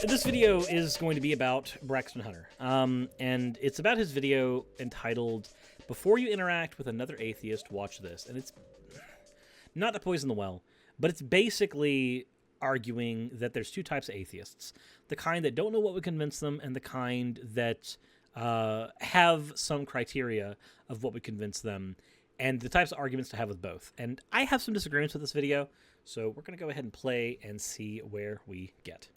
This video is going to be about Braxton Hunter, and it's about his video entitled, "Before You Interact with Another Atheist, Watch This." And it's not to poison the well, but it's basically arguing that there's two types of atheists. The kind that don't know what would convince them, and the kind that have some criteria of what would convince them, and the types of arguments to have with both. And I have some disagreements with this video, so we're going to go ahead and play and see where we get.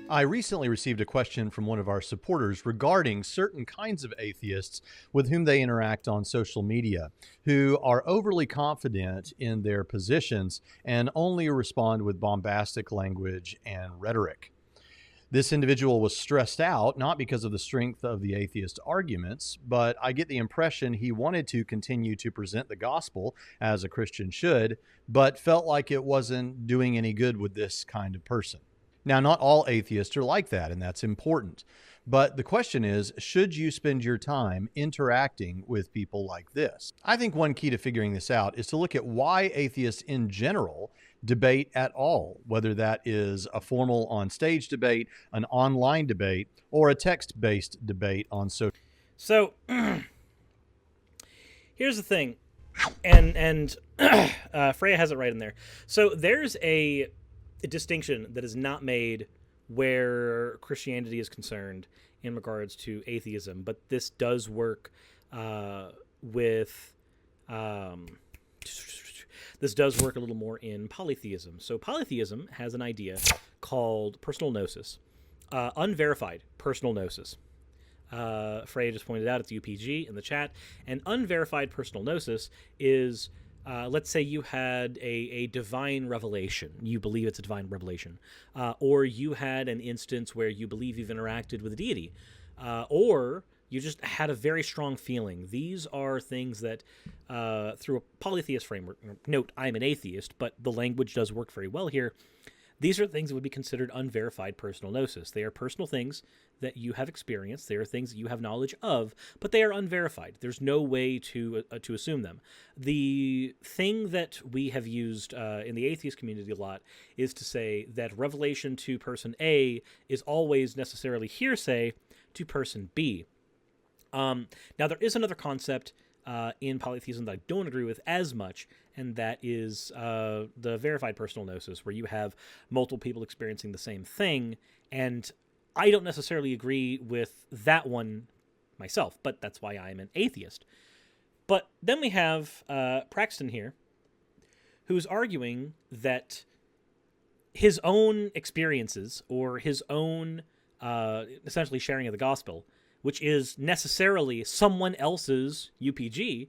I recently received a question from one of our supporters regarding certain kinds of atheists with whom they interact on social media, who are overly confident in their positions and only respond with bombastic language and rhetoric. This individual was stressed out, not because of the strength of the atheist arguments, but I get the impression he wanted to continue to present the gospel as a Christian should, but felt like it wasn't doing any good with this kind of person. Now, not all atheists are like that, and that's important. But the question is, should you spend your time interacting with people like this? I think one key to figuring this out is to look at why atheists in general debate at all, whether that is a formal on-stage debate, an online debate, or a text-based debate on social. So, here's the thing, and Freya has it right in there. So there's a distinction that is not made where Christianity is concerned in regards to atheism, but this does work with this does work a little more in polytheism. So polytheism has an idea called personal gnosis, unverified personal gnosis. Freya just pointed out it's UPG in the chat, and unverified personal gnosis is let's say you had a divine revelation. You believe it's a divine revelation. Or you had an instance where you believe you've interacted with a deity. Or you just had a very strong feeling. These are things that, through a polytheist framework, note, I'm an atheist, but the language does work very well here. These are things that would be considered unverified personal gnosis. They are personal things that you have experienced. They are things that you have knowledge of, but they are unverified. There's no way to assume them. The thing that we have used in the atheist community a lot is to say that revelation to person A is always necessarily hearsay to person B. Now, there is another concept in polytheism that I don't agree with as much, and that is the verified personal gnosis, where you have multiple people experiencing the same thing, and I don't necessarily agree with that one myself, but that's why I'm an atheist. But then we have Braxton here, who's arguing that his own experiences, or his own essentially sharing of the gospel, which is necessarily someone else's UPG,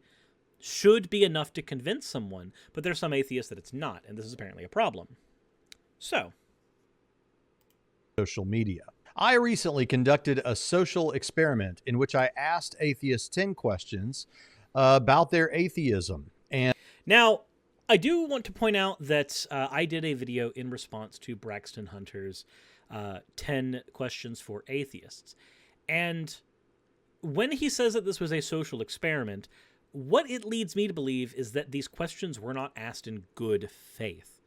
should be enough to convince someone, but there's some atheists that it's not, and this is apparently a problem. So, social media. I recently conducted a social experiment in which I asked atheists 10 questions about their atheism. And now, I do want to point out that I did a video in response to Braxton Hunter's 10 questions for atheists. And when he says that this was a social experiment, what it leads me to believe is that these questions were not asked in good faith.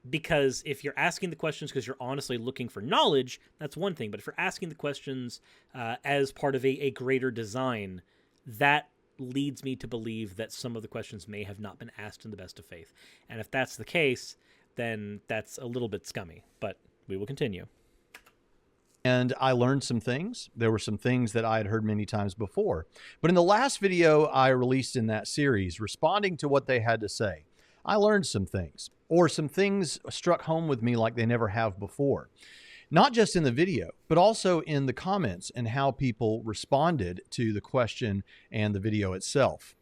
Because if you're asking the questions because you're honestly looking for knowledge, that's one thing. But if you're asking the questions as part of a greater design, that leads me to believe that some of the questions may have not been asked in the best of faith. And if that's the case, then that's a little bit scummy. But we will continue. And I learned some things. There were some things that I had heard many times before. But in the last video I released in that series, responding to what they had to say, I learned some things, or some things struck home with me like they never have before. Not just in the video, but also in the comments and how people responded to the question and the video itself.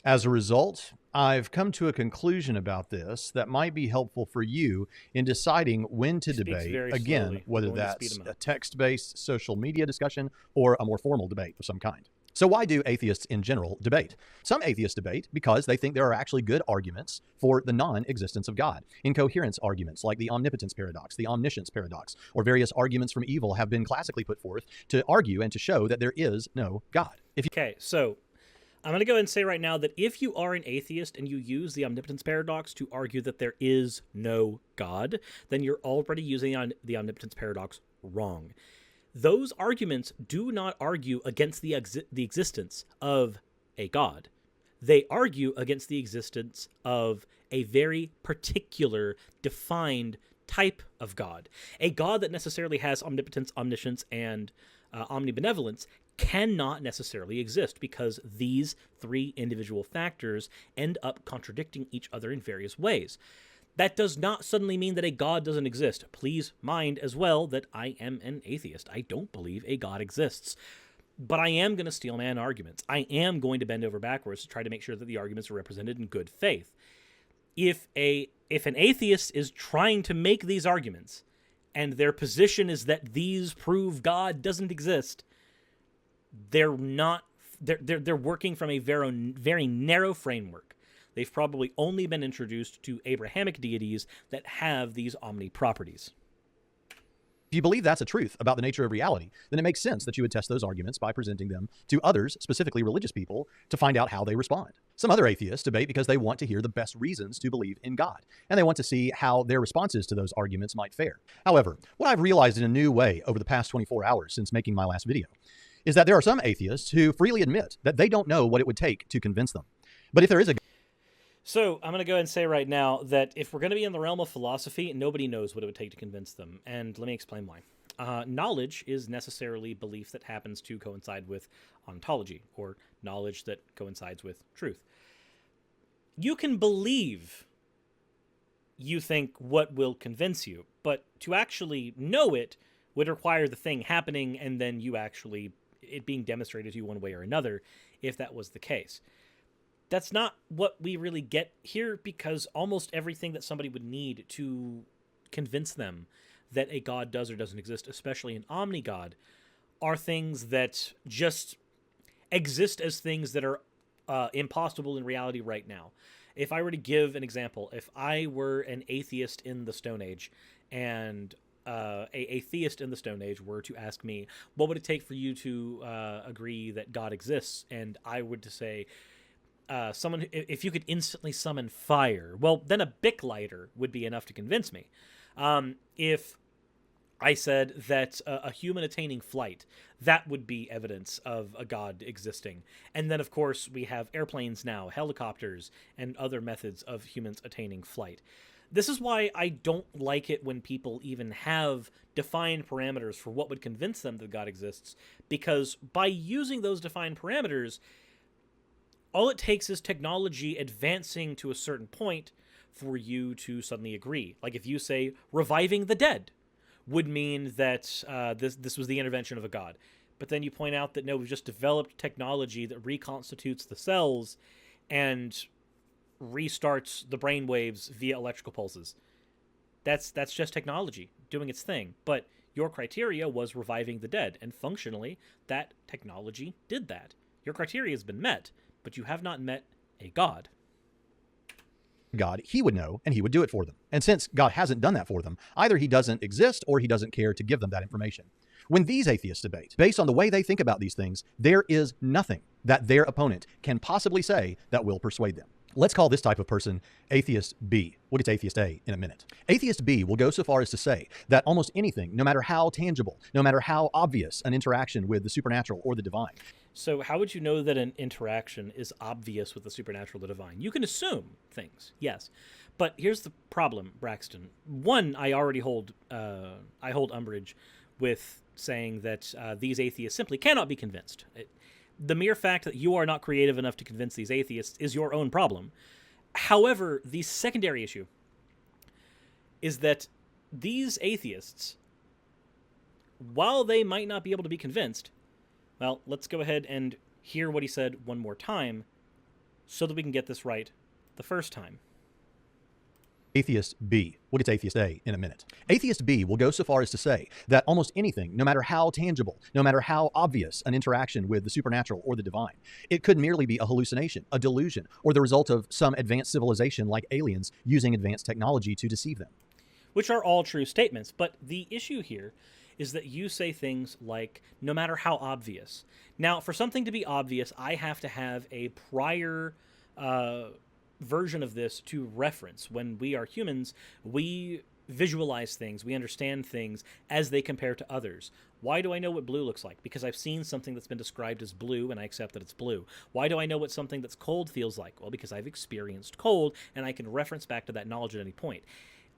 As a result, I've come to a conclusion about this that might be helpful for you in deciding when to debate, again, whether that's a text-based social media discussion or a more formal debate of some kind. So why do atheists in general debate? Some atheists debate because they think there are actually good arguments for the non-existence of God. Incoherence arguments like the omnipotence paradox, the omniscience paradox, or various arguments from evil have been classically put forth to argue and to show that there is no God. Okay, so I'm going to go ahead and say right now that if you are an atheist and you use the omnipotence paradox to argue that there is no God, then you're already using the omnipotence paradox wrong. Those arguments do not argue against the existence of a God. They argue against the existence of a very particular, defined type of God. A God that necessarily has omnipotence, omniscience, and omnibenevolence cannot necessarily exist because these three individual factors end up contradicting each other in various ways. That does not suddenly mean that a God doesn't exist. Please mind as well that I am an atheist. I don't believe a God exists. But I am going to steel man arguments. I am going to bend over backwards to try to make sure that the arguments are represented in good faith. If an atheist is trying to make these arguments and their position is that these prove God doesn't exist, they're working from a very narrow framework. They've probably only been introduced to Abrahamic deities that have these omni properties. If you believe that's a truth about the nature of reality, then it makes sense that you would test those arguments by presenting them to others, specifically religious people, to find out how they respond. Some other atheists debate because they want to hear the best reasons to believe in God, and they want to see how their responses to those arguments might fare. However, what I've realized in a new way over the past 24 hours since making my last video is that there are some atheists who freely admit that they don't know what it would take to convince them. But if there is a So I'm going to go ahead and say right now that if we're going to be in the realm of philosophy, nobody knows what it would take to convince them. And let me explain why. Knowledge is necessarily belief that happens to coincide with ontology, or knowledge that coincides with truth. You can believe you think what will convince you, but to actually know it would require the thing happening and then you actually, it being demonstrated to you one way or another, if that was the case. That's not what we really get here, because almost everything that somebody would need to convince them that a God does or doesn't exist, especially an omni-God, are things that just exist as things that are impossible in reality right now. If I were to give an example, if I were an atheist in the Stone Age and a theist in the Stone Age were to ask me, what would it take for you to agree that God exists? And I would to say, if you could instantly summon fire, well, then a Bic lighter would be enough to convince me. If I said that a human attaining flight, that would be evidence of a God existing. And then, of course, we have airplanes now, helicopters, and other methods of humans attaining flight. This is why I don't like it when people even have defined parameters for what would convince them that God exists, because by using those defined parameters, all it takes is technology advancing to a certain point for you to suddenly agree. Like if you say reviving the dead would mean that this was the intervention of a god. But then you point out that no, we've just developed technology that reconstitutes the cells and restarts the brain waves via electrical pulses. That's just technology doing its thing. But your criteria was reviving the dead, and functionally, that technology did that. Your criteria has been met, but you have not met a God. God, he would know, and he would do it for them. And since God hasn't done that for them, either he doesn't exist or he doesn't care to give them that information. When these atheists debate, based on the way they think about these things, there is nothing that their opponent can possibly say that will persuade them. Let's call this type of person Atheist B. We'll get to Atheist A in a minute. Atheist B will go so far as to say that almost anything, no matter how tangible, no matter how obvious an interaction with the supernatural or the divine. So how would you know that an interaction is obvious with the supernatural or the divine? You can assume things, yes. But here's the problem, Braxton. One, I already hold umbrage with saying that these atheists simply cannot be convinced. The mere fact that you are not creative enough to convince these atheists is your own problem. However, the secondary issue is that these atheists, while they might not be able to be convinced, well, let's go ahead and hear what he said one more time so that we can get this right the first time. Atheist B. We'll get to Atheist A in a minute. Atheist B will go so far as to say that almost anything, no matter how tangible, no matter how obvious an interaction with the supernatural or the divine, it could merely be a hallucination, a delusion, or the result of some advanced civilization like aliens using advanced technology to deceive them. which are all true statements. But the issue here is that you say things like, no matter how obvious. Now, for something to be obvious, I have to have a prior version of this to reference. When we are humans, we visualize things, we understand things as they compare to others. Why do I know what blue looks like? Because I've seen something that's been described as blue and I accept that it's blue. Why do I know what something that's cold feels like? Well, because I've experienced cold and I can reference back to that knowledge at any point.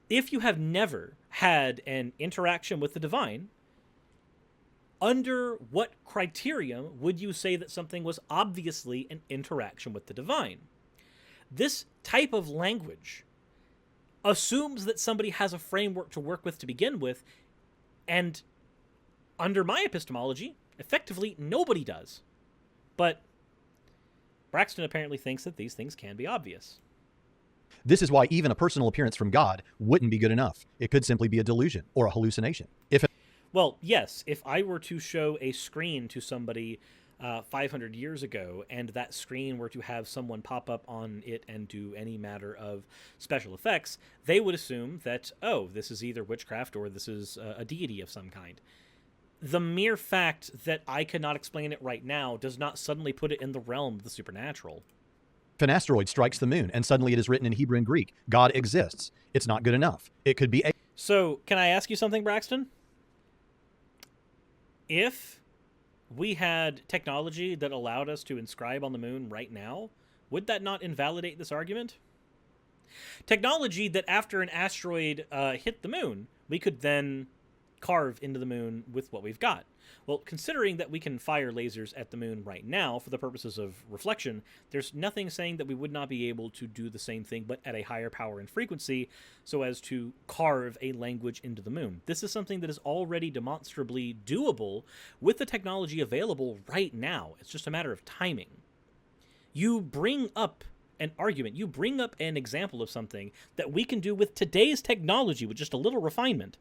If you have never had an interaction with the divine, under what criterion would you say that something was obviously an interaction with the divine? This type of language assumes that somebody has a framework to work with to begin with, and under my epistemology, effectively nobody does. But Braxton apparently thinks that these things can be obvious. This is why even a personal appearance from God wouldn't be good enough. It could simply be a delusion or a hallucination. Well, yes, if I were to show a screen to somebody 500 years ago, and that screen were to have someone pop up on it and do any matter of special effects, they would assume that, oh, this is either witchcraft or this is a deity of some kind. The mere fact that I cannot explain it right now does not suddenly put it in the realm of the supernatural. If an asteroid strikes the moon and suddenly it is written in Hebrew and Greek, God exists, it's not good enough. It could be a... So, can I ask you something, Braxton? If we had technology that allowed us to inscribe on the moon right now, would that not invalidate this argument? Technology that after an asteroid hit the moon, we could then carve into the moon with what we've got. Well, considering that we can fire lasers at the moon right now for the purposes of reflection, there's nothing saying that we would not be able to do the same thing but at a higher power and frequency so as to carve a language into the moon. This is something that is already demonstrably doable with the technology available right now. It's just a matter of timing. You bring up an argument, you bring up an example of something that we can do with today's technology with just a little refinement.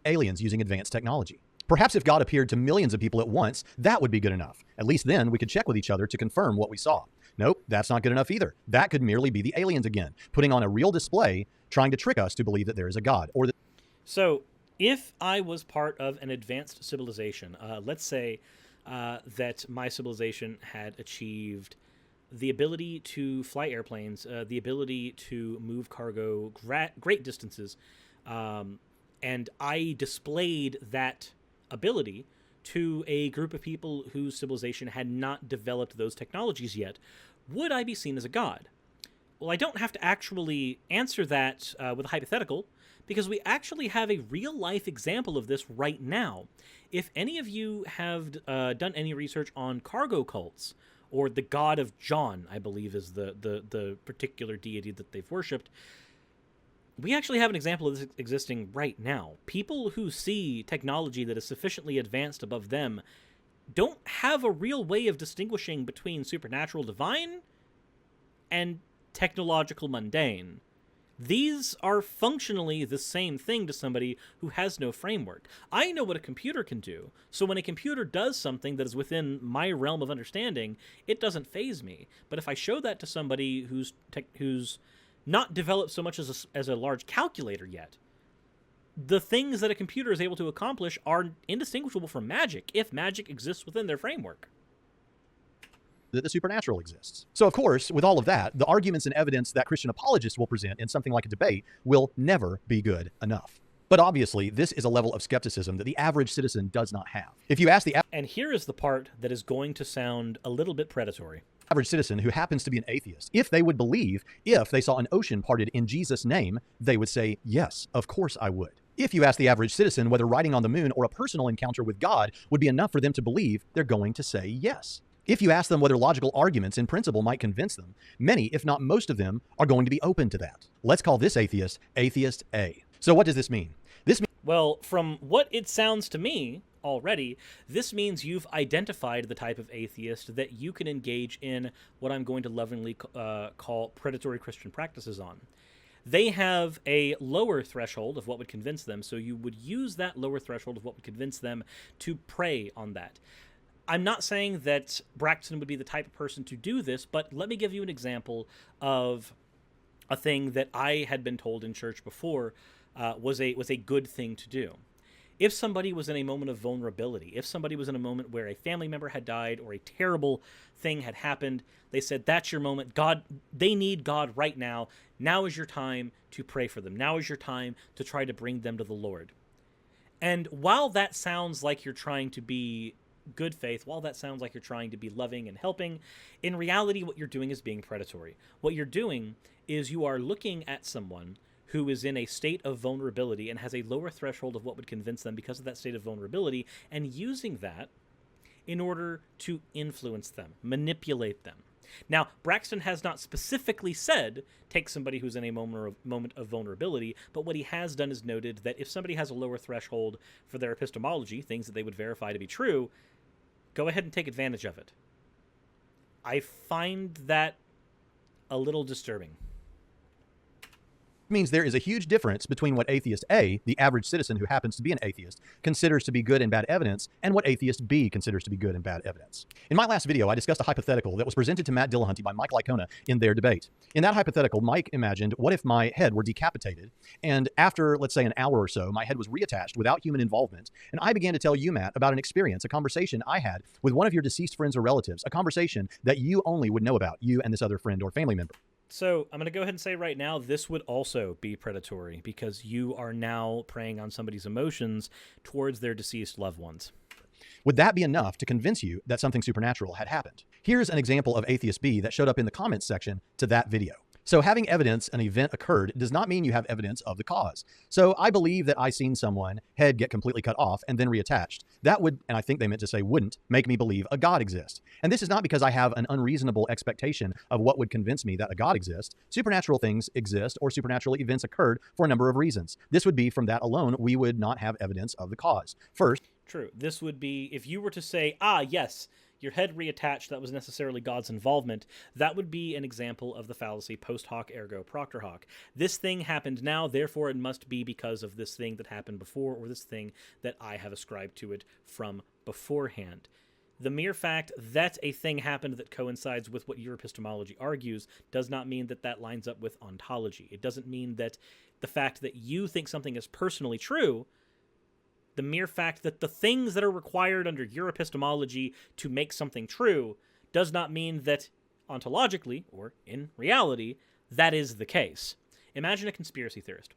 Aliens using advanced technology. Perhaps if God appeared to millions of people at once, that would be good enough. At least then we could check with each other to confirm what we saw. Nope, that's not good enough either. That could merely be the aliens again, putting on a real display, trying to trick us to believe that there is a God. So, if I was part of an advanced civilization, let's say that my civilization had achieved the ability to fly airplanes, the ability to move cargo great distances, and I displayed that ability to a group of people whose civilization had not developed those technologies yet, would I be seen as a god? Well, I don't have to actually answer that with a hypothetical, because we actually have a real-life example of this right now. If any of you have done any research on cargo cults, or the god of John, I believe is the particular deity that they've worshipped, we actually have an example of this existing right now. People who see technology that is sufficiently advanced above them don't have a real way of distinguishing between supernatural divine and technological mundane. These are functionally the same thing to somebody who has no framework. I know what a computer can do, so when a computer does something that is within my realm of understanding, it doesn't faze me. But if I show that to somebody who's not developed so much as a large calculator yet, the things that a computer is able to accomplish are indistinguishable from magic, if magic exists within their framework. That the supernatural exists. So, of course, with all of that, the arguments and evidence that Christian apologists will present in something like a debate will never be good enough. But obviously, this is a level of skepticism that the average citizen does not have. If you ask the And here is the part that is going to sound a little bit predatory. Average citizen who happens to be an atheist, if they would believe, if they saw an ocean parted in Jesus' name, they would say, yes, of course I would. If you ask the average citizen whether riding on the moon or a personal encounter with God would be enough for them to believe, they're going to say yes. If you ask them whether logical arguments in principle might convince them, many, if not most of them, are going to be open to that. Let's call this atheist, Atheist A. So what does this mean? Well, from what it sounds to me already, this means you've identified the type of atheist that you can engage in what I'm going to lovingly call predatory Christian practices on. They have a lower threshold of what would convince them, so you would use that lower threshold of what would convince them to prey on that. I'm not saying that Braxton would be the type of person to do this, but let me give you an example of a thing that I had been told in church before was a good thing to do. If somebody was in a moment of vulnerability, if somebody was in a moment where a family member had died or a terrible thing had happened, they said, that's your moment. God, they need God right now. Now is your time to pray for them. Now is your time to try to bring them to the Lord. And while that sounds like you're trying to be good faith, while that sounds like you're trying to be loving and helping, in reality, what you're doing is being predatory. What you're doing is you are looking at someone who is in a state of vulnerability and has a lower threshold of what would convince them because of that state of vulnerability, and using that in order to influence them, manipulate them. Now, Braxton has not specifically said take somebody who's in a moment of vulnerability, but what he has done is noted that if somebody has a lower threshold for their epistemology, things that they would verify to be true, go ahead and take advantage of it. I find that a little disturbing. Means there is a huge difference between what atheist A, the average citizen who happens to be an atheist, considers to be good and bad evidence, and what atheist B considers to be good and bad evidence. In my last video, I discussed a hypothetical that was presented to Matt Dillahunty by Mike Licona in their debate. In that hypothetical, Mike imagined, what if my head were decapitated, and after, let's say, an hour or so, my head was reattached without human involvement, and I began to tell you, Matt, about an experience, a conversation I had with one of your deceased friends or relatives, a conversation that you only would know about, you and this other friend or family member. So I'm going to go ahead and say right now, this would also be predatory because you are now preying on somebody's emotions towards their deceased loved ones. Would that be enough to convince you that something supernatural had happened? Here's an example of atheist B that showed up in the comments section to that video. So having evidence an event occurred does not mean you have evidence of the cause. So I believe that I seen someone head get completely cut off and then reattached. That would, and I think they meant to say wouldn't, make me believe a God exists. And this is not because I have an unreasonable expectation of what would convince me that a God exists. Supernatural things exist or supernatural events occurred for a number of reasons. This would be from that alone, we would not have evidence of the cause. First, true. This would be, if you were to say, yes, your head reattached, that was necessarily God's involvement, that would be an example of the fallacy post hoc ergo propter hoc. This thing happened now, therefore it must be because of this thing that happened before, or this thing that I have ascribed to it from beforehand. The mere fact that a thing happened that coincides with what your epistemology argues does not mean that that lines up with ontology. It doesn't mean that the fact that you think something is personally true, the mere fact that the things that are required under your epistemology to make something true does not mean that ontologically, or in reality, that is the case. Imagine a conspiracy theorist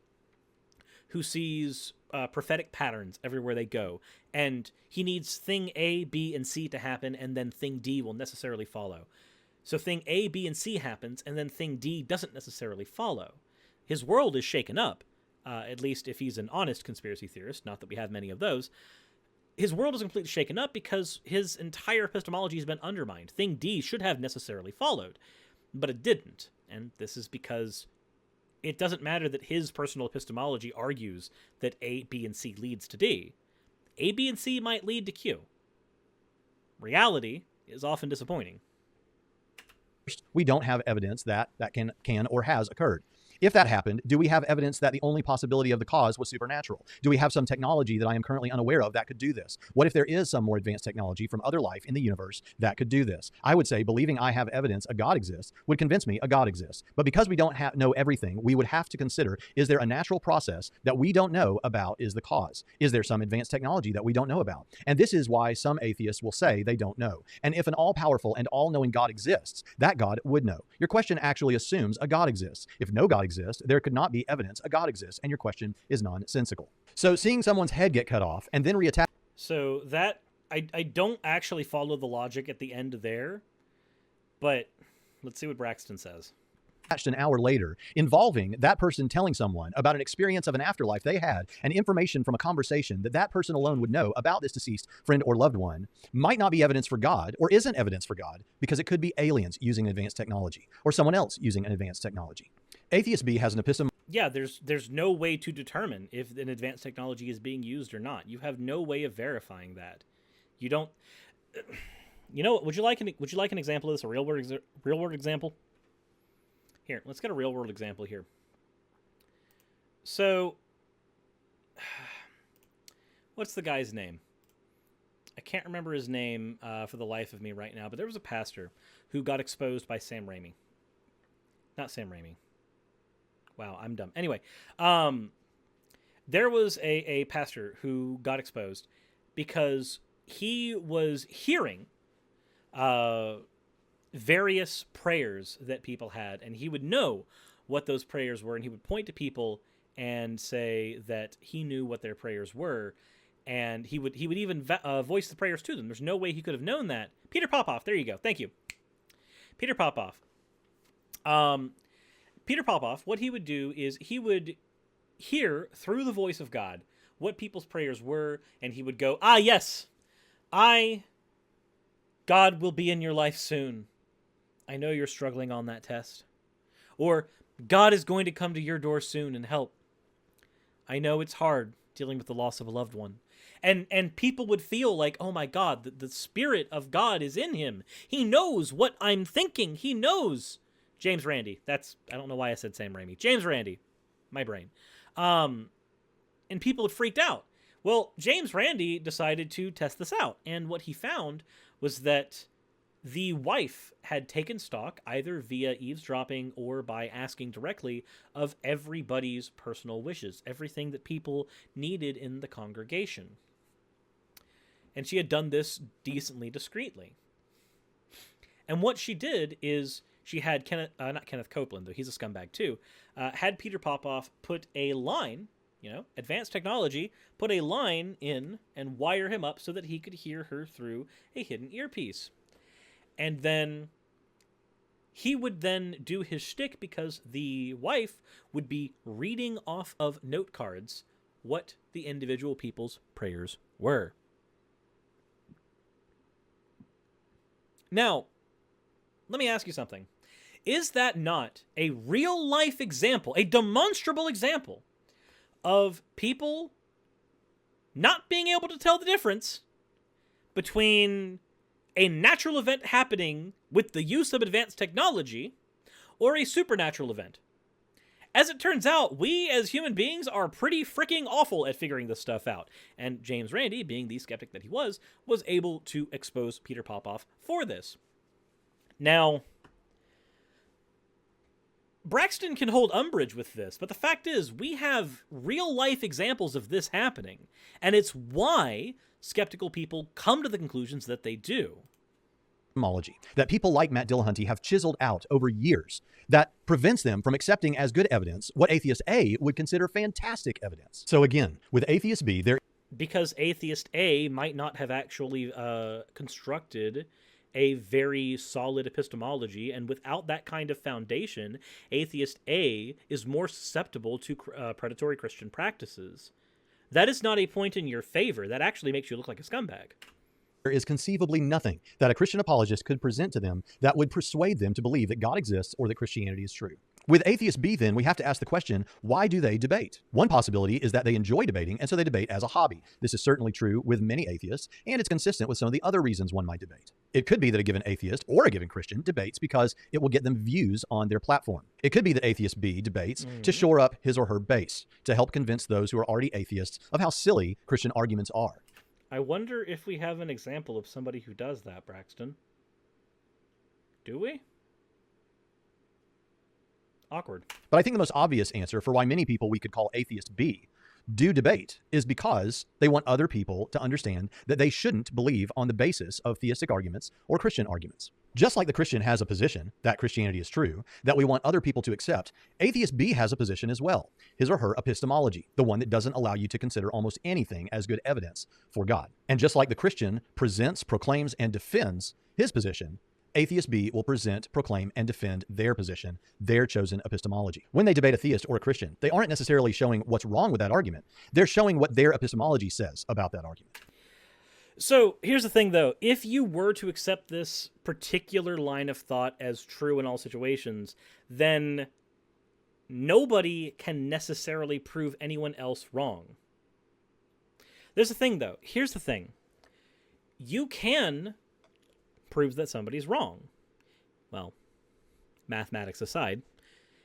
who sees prophetic patterns everywhere they go, and he needs thing A, B, and C to happen, and then thing D will necessarily follow. So thing A, B, and C happens, and then thing D doesn't necessarily follow. His world is shaken up. At least if he's an honest conspiracy theorist, not that we have many of those, his world is completely shaken up because his entire epistemology has been undermined. Thing D should have necessarily followed, but it didn't. And this is because it doesn't matter that his personal epistemology argues that A, B, and C leads to D. A, B, and C might lead to Q. Reality is often disappointing. We don't have evidence that can or has occurred. If that happened, do we have evidence that the only possibility of the cause was supernatural? Do we have some technology that I am currently unaware of that could do this? What if there is some more advanced technology from other life in the universe that could do this? I would say believing I have evidence a God exists would convince me a God exists. But because we don't know everything, we would have to consider, is there a natural process that we don't know about is the cause? Is there some advanced technology that we don't know about? And this is why some atheists will say they don't know. And if an all-powerful and all-knowing God exists, that God would know. Your question actually assumes a God exists. If no God exists, there could not be evidence a God exists, and your question is nonsensical. So seeing someone's head get cut off and then reattach. So that, I don't actually follow the logic at the end there, but let's see what Braxton says. An hour later, involving that person telling someone about an experience of an afterlife they had and information from a conversation that that person alone would know about this deceased friend or loved one, might not be evidence for God, or isn't evidence for God, because it could be aliens using advanced technology or someone else using an advanced technology. Atheist B has an epistemology. Yeah, there's no way to determine if an advanced technology is being used or not. You have no way of verifying that. You don't. You know what? Would you like an example of this? A real world example? Here, let's get a real world example here. So, what's the guy's name? I can't remember his name for the life of me right now, but there was a pastor who got exposed by Sam Raimi. Not Sam Raimi. Wow, I'm dumb. Anyway, There was a pastor who got exposed because he was hearing various prayers that people had, and he would know what those prayers were, and he would point to people and say that he knew what their prayers were, and he would even voice the prayers to them. There's no way he could have known that. Peter Popoff, there you go. Thank you. Peter Popoff. Peter Popoff, what he would do is he would hear through the voice of God what people's prayers were, and he would go, yes, God will be in your life soon. I know you're struggling on that test. Or, God is going to come to your door soon and help. I know it's hard dealing with the loss of a loved one. And people would feel like, oh my God, the Spirit of God is in him. He knows what I'm thinking. He knows. James Randi. I don't know why I said Sam Raimi. James Randi. My brain. And people had freaked out. Well, James Randi decided to test this out. And what he found was that the wife had taken stock, either via eavesdropping or by asking directly, of everybody's personal wishes, everything that people needed in the congregation. And she had done this decently discreetly. And what she did is she had not Kenneth Copeland, though he's a scumbag too, had Peter Popoff put a line, advanced technology, put a line in and wire him up so that he could hear her through a hidden earpiece. And then he would then do his shtick because the wife would be reading off of note cards what the individual people's prayers were. Now, let me ask you something. Is that not a real-life example, a demonstrable example of people not being able to tell the difference between a natural event happening with the use of advanced technology or a supernatural event? As it turns out, we as human beings are pretty freaking awful at figuring this stuff out. And James Randi, being the skeptic that he was able to expose Peter Popoff for this. Now, Braxton can hold umbrage with this, but the fact is we have real-life examples of this happening, and it's why skeptical people come to the conclusions that they do. That people like Matt Dillahunty have chiseled out over years that prevents them from accepting as good evidence what Atheist A would consider fantastic evidence. So again, with Atheist B, because Atheist A might not have actually constructed a very solid epistemology, and without that kind of foundation, Atheist A is more susceptible to predatory Christian practices. That is not a point in your favor. That actually makes you look like a scumbag. There is conceivably nothing that a Christian apologist could present to them that would persuade them to believe that God exists or that Christianity is true. With Atheist B, then, we have to ask the question, why do they debate? One possibility is that they enjoy debating, and so they debate as a hobby. This is certainly true with many atheists, and it's consistent with some of the other reasons one might debate. It could be that a given atheist or a given Christian debates because it will get them views on their platform. It could be that Atheist B debates to shore up his or her base, to help convince those who are already atheists of how silly Christian arguments are. I wonder if we have an example of somebody who does that, Braxton. Do we? Awkward. But I think the most obvious answer for why many people we could call Atheist B do debate is because they want other people to understand that they shouldn't believe on the basis of theistic arguments or Christian arguments. Just like the Christian has a position that Christianity is true, that we want other people to accept, Atheist B has a position as well, his or her epistemology, the one that doesn't allow you to consider almost anything as good evidence for God. And just like the Christian presents, proclaims, and defends his position, Atheist B will present, proclaim, and defend their position, their chosen epistemology. When they debate a theist or a Christian, they aren't necessarily showing what's wrong with that argument. They're showing what their epistemology says about that argument. So here's the thing, though. If you were to accept this particular line of thought as true in all situations, then nobody can necessarily prove anyone else wrong. There's the thing, though. Here's the thing. You can prove that somebody's wrong. Well, mathematics aside,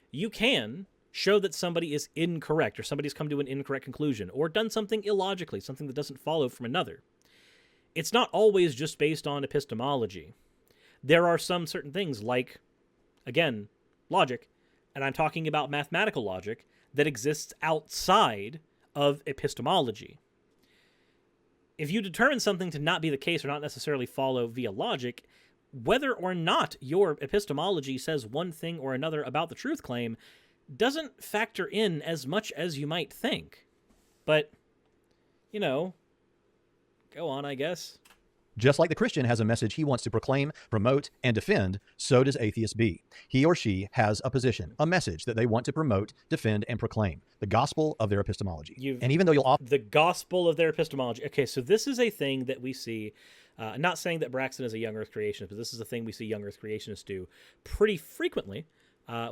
you can show that somebody is incorrect, or somebody's come to an incorrect conclusion, or done something illogically, something that doesn't follow from another. It's not always just based on epistemology. There are some certain things like, again, logic, and I'm talking about mathematical logic, that exists outside of epistemology. If you determine something to not be the case or not necessarily follow via logic, whether or not your epistemology says one thing or another about the truth claim doesn't factor in as much as you might think. But, go on, I guess. Just like the Christian has a message he wants to proclaim, promote, and defend, so does Atheist B. He or she has a position, a message that they want to promote, defend, and proclaim. The gospel of their epistemology. And even though you'll often... The gospel of their epistemology. Okay, so this is a thing that we see, not saying that Braxton is a young earth creationist, but this is a thing we see young earth creationists do pretty frequently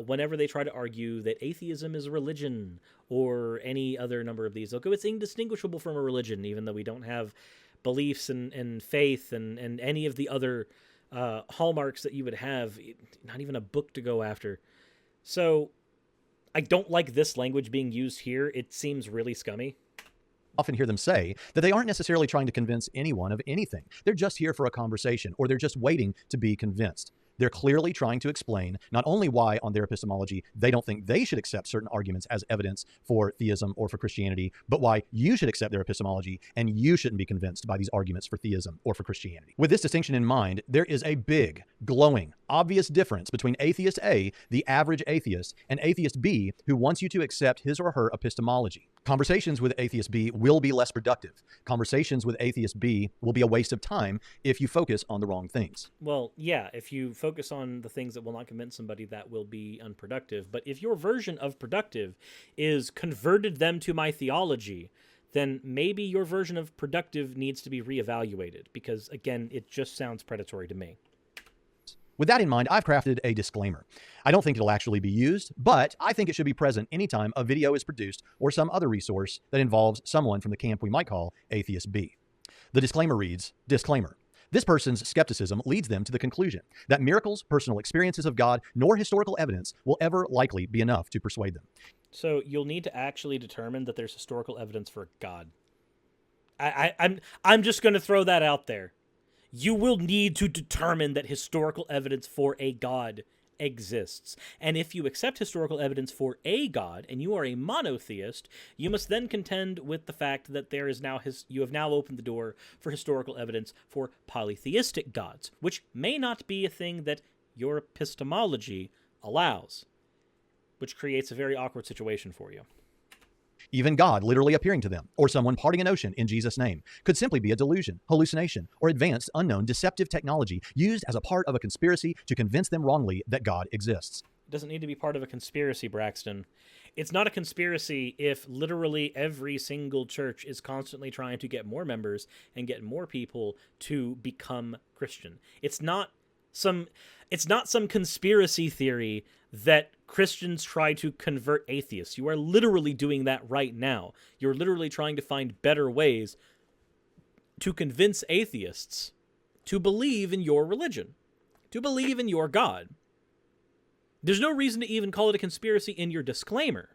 whenever they try to argue that atheism is a religion or any other number of these. They'll go, it's indistinguishable from a religion, even though we don't have beliefs and faith and any of the other hallmarks that you would have, not even a book to go after. So I don't like this language being used here. It seems really scummy. Often hear them say that they aren't necessarily trying to convince anyone of anything. They're just here for a conversation, or they're just waiting to be convinced. They're clearly trying to explain not only why on their epistemology they don't think they should accept certain arguments as evidence for theism or for Christianity, but why you should accept their epistemology and you shouldn't be convinced by these arguments for theism or for Christianity. With this distinction in mind, there is a big, glowing, obvious difference between atheist A, the average atheist, and atheist B, who wants you to accept his or her epistemology. Conversations with atheist B will be less productive. Conversations with atheist B will be a waste of time if you focus on the wrong things. Well, yeah, if you focus on the things that will not convince somebody, that will be unproductive. But if your version of productive is converted them to my theology, then maybe your version of productive needs to be reevaluated because, again, it just sounds predatory to me. With that in mind, I've crafted a disclaimer. I don't think it'll actually be used, but I think it should be present anytime a video is produced or some other resource that involves someone from the camp we might call Atheist B. The disclaimer reads, disclaimer. This person's skepticism leads them to the conclusion that miracles, personal experiences of God, nor historical evidence will ever likely be enough to persuade them. So you'll need to actually determine that there's historical evidence for God. I'm just going to throw that out there. You will need to determine that historical evidence for a God exists. And if you accept historical evidence for a God and you are a monotheist, you must then contend with the fact that there is now you have now opened the door for historical evidence for polytheistic gods, which may not be a thing that your epistemology allows, which creates a very awkward situation for you. Even God literally appearing to them, or someone parting an ocean in Jesus' name, could simply be a delusion, hallucination, or advanced, unknown, deceptive technology used as a part of a conspiracy to convince them wrongly that God exists. It doesn't need to be part of a conspiracy, Braxton. It's not a conspiracy if literally every single church is constantly trying to get more members and get more people to become Christian. It's not some conspiracy theory that Christians try to convert atheists. You are literally doing that right now. You're literally trying to find better ways to convince atheists to believe in your religion, to believe in your God. There's no reason to even call it a conspiracy in your disclaimer,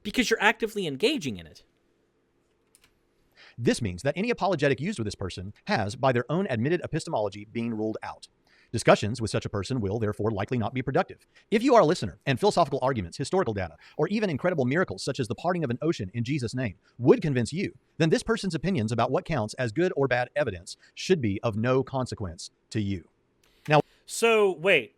because you're actively engaging in it. This means that any apologetic used with this person has, by their own admitted epistemology, been ruled out. Discussions with such a person will, therefore, likely not be productive. If you are a listener and philosophical arguments, historical data, or even incredible miracles such as the parting of an ocean in Jesus' name would convince you, then this person's opinions about what counts as good or bad evidence should be of no consequence to you. Now, so wait,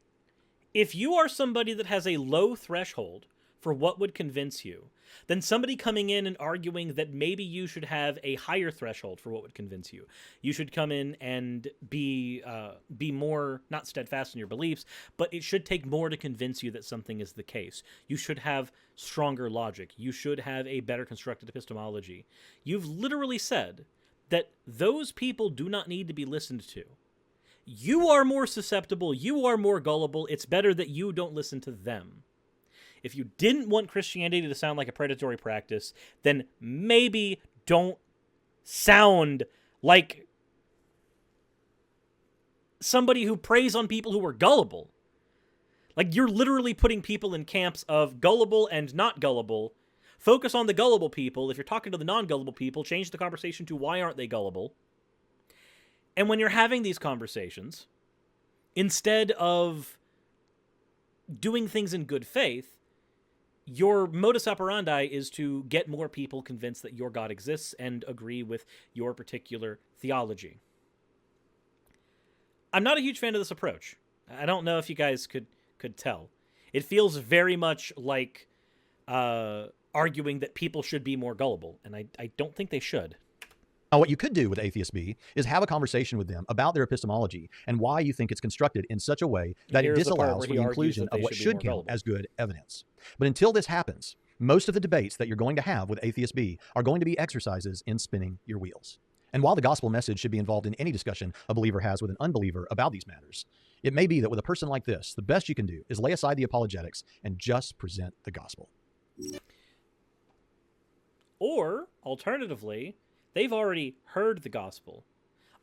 if you are somebody that has a low threshold for what would convince you, then somebody coming in and arguing that maybe you should have a higher threshold for what would convince you. You should come in and be more, not steadfast in your beliefs, but it should take more to convince you that something is the case. You should have stronger logic. You should have a better constructed epistemology. You've literally said that those people do not need to be listened to. You are more susceptible. You are more gullible. It's better that you don't listen to them. If you didn't want Christianity to sound like a predatory practice, then maybe don't sound like somebody who preys on people who are gullible. Like, you're literally putting people in camps of gullible and not gullible. Focus on the gullible people. If you're talking to the non-gullible people, change the conversation to why aren't they gullible? And when you're having these conversations, instead of doing things in good faith, your modus operandi is to get more people convinced that your God exists and agree with your particular theology. I'm not a huge fan of this approach. I don't know if you guys could tell. It feels very much like arguing that people should be more gullible, and I don't think they should. Now, what you could do with Atheists Be is have a conversation with them about their epistemology and why you think it's constructed in such a way that it disallows for the inclusion of what should count as good evidence. But until this happens, most of the debates that you're going to have with Atheists Be are going to be exercises in spinning your wheels. And while the gospel message should be involved in any discussion a believer has with an unbeliever about these matters, it may be that with a person like this, the best you can do is lay aside the apologetics and just present the gospel. Or, alternatively, they've already heard the gospel.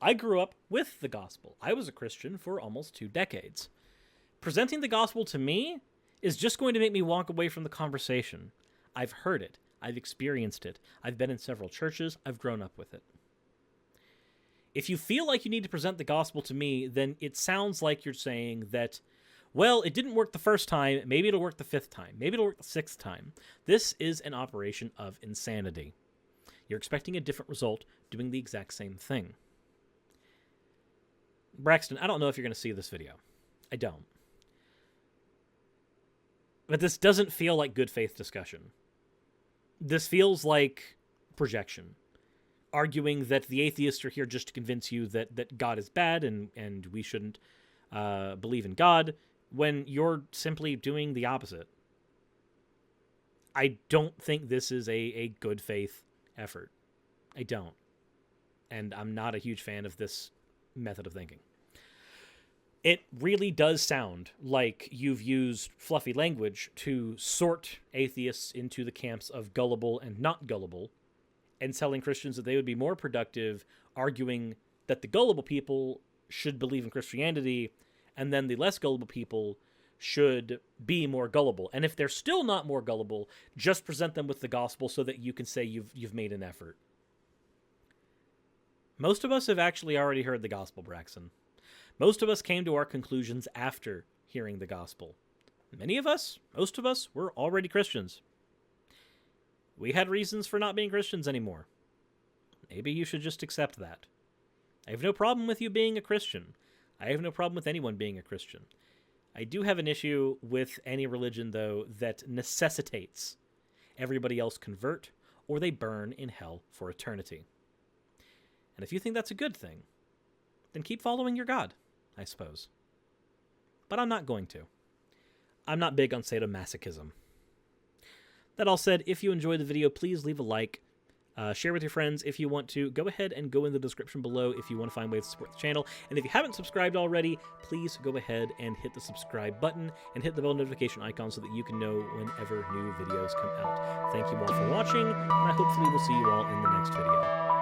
I grew up with the gospel. I was a Christian for almost 2 decades. Presenting the gospel to me is just going to make me walk away from the conversation. I've heard it. I've experienced it. I've been in several churches. I've grown up with it. If you feel like you need to present the gospel to me, then it sounds like you're saying that, well, it didn't work the first time. Maybe it'll work the 5th time. Maybe it'll work the 6th time. This is an operation of insanity. You're expecting a different result doing the exact same thing. Braxton, I don't know if you're going to see this video. I don't. But this doesn't feel like good faith discussion. This feels like projection. Arguing that the atheists are here just to convince you that God is bad and we shouldn't believe in God, when you're simply doing the opposite. I don't think this is a good faith effort. I don't. And I'm not a huge fan of this method of thinking. It really does sound like you've used fluffy language to sort atheists into the camps of gullible and not gullible, and telling Christians that they would be more productive arguing that the gullible people should believe in Christianity and then the less gullible people should be more gullible. And if they're still not more gullible, just present them with the gospel so that you can say you've made an effort. Most of us have actually already heard the gospel, Braxton. Most of us came to our conclusions after hearing the gospel. Many of us, most of us, were already Christians. We had reasons for not being Christians anymore. Maybe you should just accept that. I have no problem with you being a Christian. I have no problem with anyone being a Christian. I do have an issue with any religion, though, that necessitates everybody else convert or they burn in hell for eternity. And if you think that's a good thing, then keep following your God, I suppose. But I'm not going to. I'm not big on sadomasochism. That all said, if you enjoyed the video, please leave a like. Share with your friends if you want to. Go ahead and go in the description below if you want to find ways to support the channel. And if you haven't subscribed already, please go ahead and hit the subscribe button and hit the bell notification icon so that you can know whenever new videos come out. Thank you all for watching, and I hopefully will see you all in the next video.